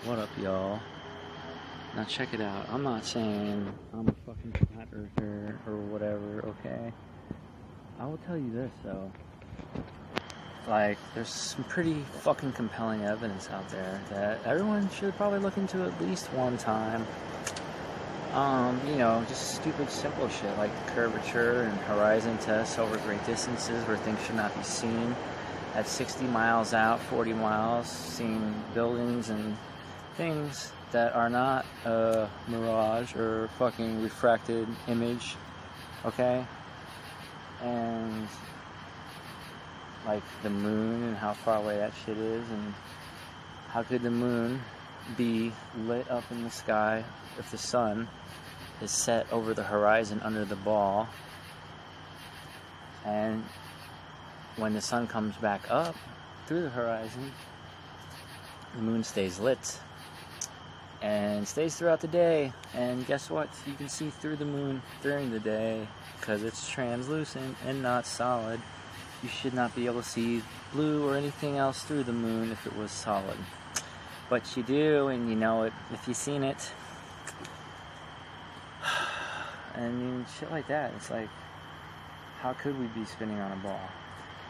What up, y'all? Now check it out. I'm not saying I'm a fucking flat earther or whatever, okay? I will tell you this, though. Like, there's some pretty fucking compelling evidence out there that everyone should probably look into at least one time. Just stupid, simple shit like curvature and horizon tests over great distances where things should not be seen. At 60 miles out, 40 miles, seeing buildings and things that are not a mirage or fucking refracted image, okay? And like the moon and how far away that shit is, and how could the moon be lit up in the sky if the sun is set over the horizon under the ball, and when the sun comes back up through the horizon, the moon stays lit and stays throughout the day. And guess what? You can see through the moon during the day because it's translucent and not solid. You should not be able to see blue or anything else through the moon if it was solid. But you do, and you know it if you've seen it. And shit like that. It's like, how could we be spinning on a ball?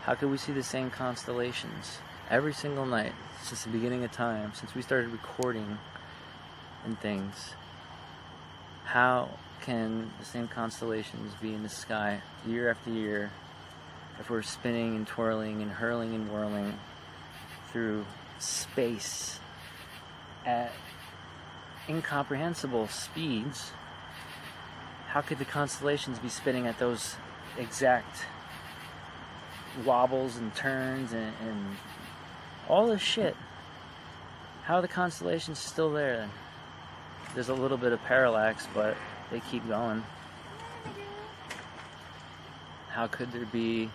How could we see the same constellations every single night since the beginning of time, since we started recording and things? How can the same constellations be in the sky year after year if we're spinning and twirling and hurling and whirling through space at incomprehensible speeds? How could the constellations be spinning at those exact wobbles and turns and all this shit? How are the constellations still there? There's a little bit of parallax, but they keep going. How could there be?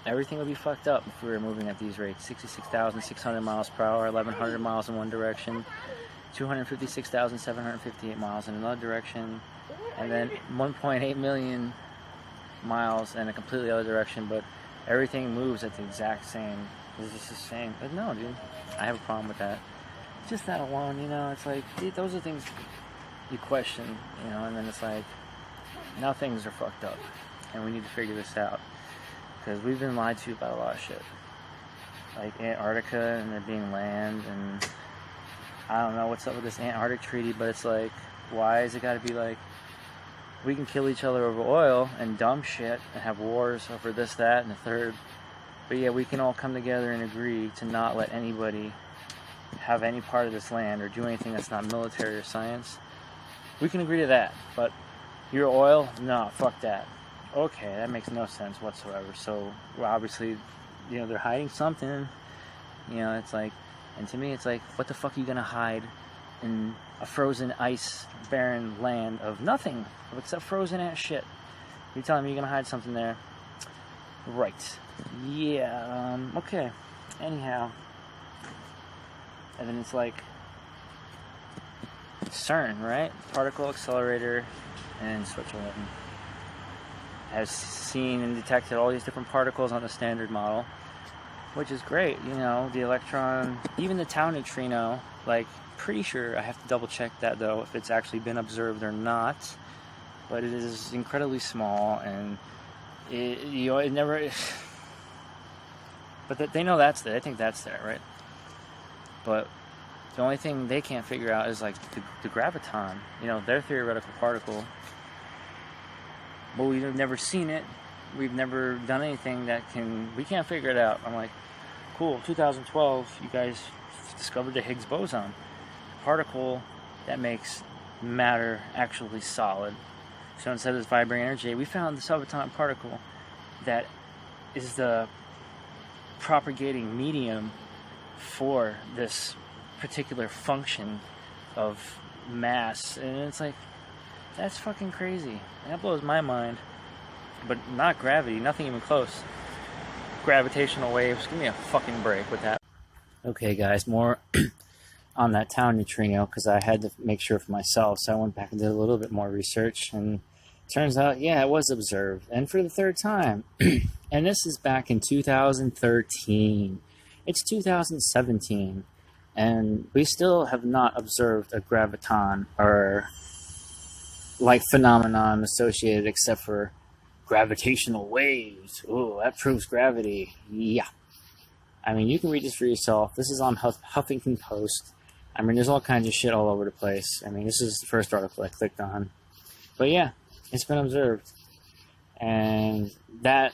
Everything would be fucked up if we were moving at these rates. 66,600 miles per hour, 1,100 miles in one direction, 256,758 miles in another direction, and then 1.8 million miles in a completely other direction, but everything moves at the exact same. It's just the same. But no, dude, I have a problem with that. Just that alone, it's like, those are things you question, and then it's like, now things are fucked up, and we need to figure this out, because we've been lied to about a lot of shit, like Antarctica and there being land, and I don't know what's up with this Antarctic treaty, but it's like, why is it gotta be like, we can kill each other over oil and dumb shit and have wars over this, that, and the third, but yeah, we can all come together and agree to not let anybody have any part of this land or do anything that's not military or science. We can agree to that, but your oil, no, fuck that. Okay, that makes no sense whatsoever. So, well, obviously, they're hiding something. It's like, and to me, it's like, what the fuck are you gonna hide in a frozen ice barren land of nothing except frozen ass shit? You're telling me you're gonna hide something there? Right. Yeah, okay. Anyhow. And then it's like CERN, right? Particle Accelerator in Switzerland has seen and detected all these different particles on the standard model, which is great. The electron, even the tau neutrino, like, pretty sure, I have to double check that though, if it's actually been observed or not, but it is incredibly small, and it never, but they know that's there, they think that's there, right? But the only thing they can't figure out is like the graviton, their theoretical particle. But we've never seen it. We've never done anything we can't figure it out. I'm like, cool, 2012, you guys discovered the Higgs boson, particle that makes matter actually solid. So instead of this vibrating energy, we found the subatomic particle that is the propagating medium for this particular function of mass. And it's like, that's fucking crazy. And that blows my mind. But not gravity, nothing even close. Gravitational waves, give me a fucking break with that. Okay, guys, more on that tau neutrino, because I had to make sure for myself, so I went back and did a little bit more research, and turns out, yeah, it was observed, and for the third time. And this is back in 2013. It's 2017, And we still have not observed a graviton or like phenomenon associated except for gravitational waves. Ooh, that proves gravity. Yeah. I mean, you can read this for yourself. This is on Huffington Post. I mean, there's all kinds of shit all over the place. I mean, this is the first article I clicked on. But yeah, it's been observed. And that,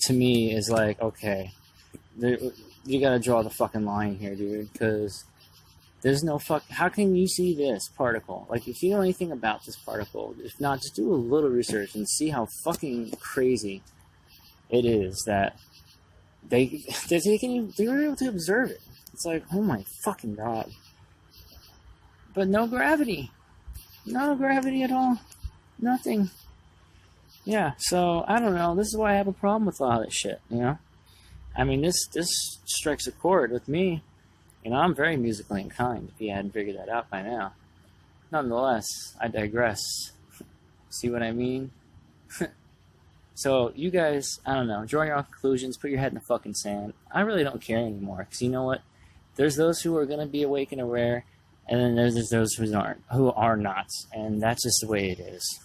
to me, is like, okay, you gotta draw the fucking line here, dude, because there's no how can you see this particle? Like, if you know anything about this particle, if not, just do a little research and see how fucking crazy it is that they were able to observe it. It's like, oh my fucking god. But no gravity. No gravity at all. Nothing. Yeah, so, I don't know. This is why I have a problem with all this shit, you know? I mean, this strikes a chord with me. You know, I'm very musically inclined, if you hadn't figured that out by now. Nonetheless, I digress. See what I mean? So, you guys, I don't know, draw your own conclusions, put your head in the fucking sand. I really don't care anymore, because you know what? There's those who are going to be awake and aware, and then there's those who are not. And that's just the way it is.